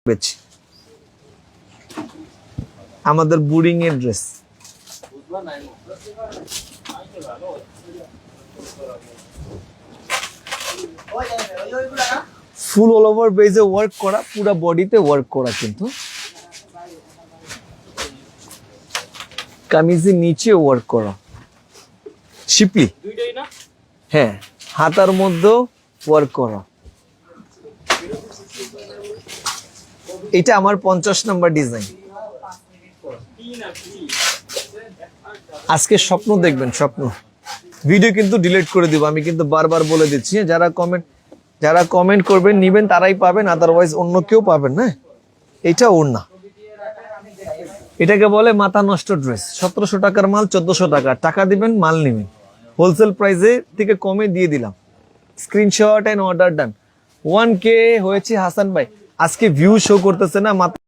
বেচি আমাদের বোর্ডিং এর ড্রেস। ফুল অল ওভার বেজে ওয়ার্ক করা, পুরো বডিতে ওয়ার্ক করা, কিন্তু কামিজের নিচে ওয়ার্ক করা, শিপলি হ্যাঁ, হাতার মধ্যে ওয়ার্ক করা। এটা আমার 50 নম্বর ডিজাইন। আজকে স্বপ্ন দেখবেন, স্বপ্ন। ভিডিও কিন্তু ডিলিট করে দিব, আমি কিন্তু বারবার বলে দিচ্ছি। যারা কমেন্ট করবেন নিবেন তারাই পাবেন, আদারওয়াইজ অন্য কেউ পাবেন না। এটা ওড়না, এটাকে বলে মাথা নষ্ট ড্রেস। 1700 টাকার মাল 1400 টাকা, টাকা দিবেন মাল নেবেন। হোলসেল প্রাইসে থেকে কমে দিয়ে দিলাম। Screenshot and order done. 1K হয়েছে হাসান ভাই। আজকে ভিউ শো করতেছে না,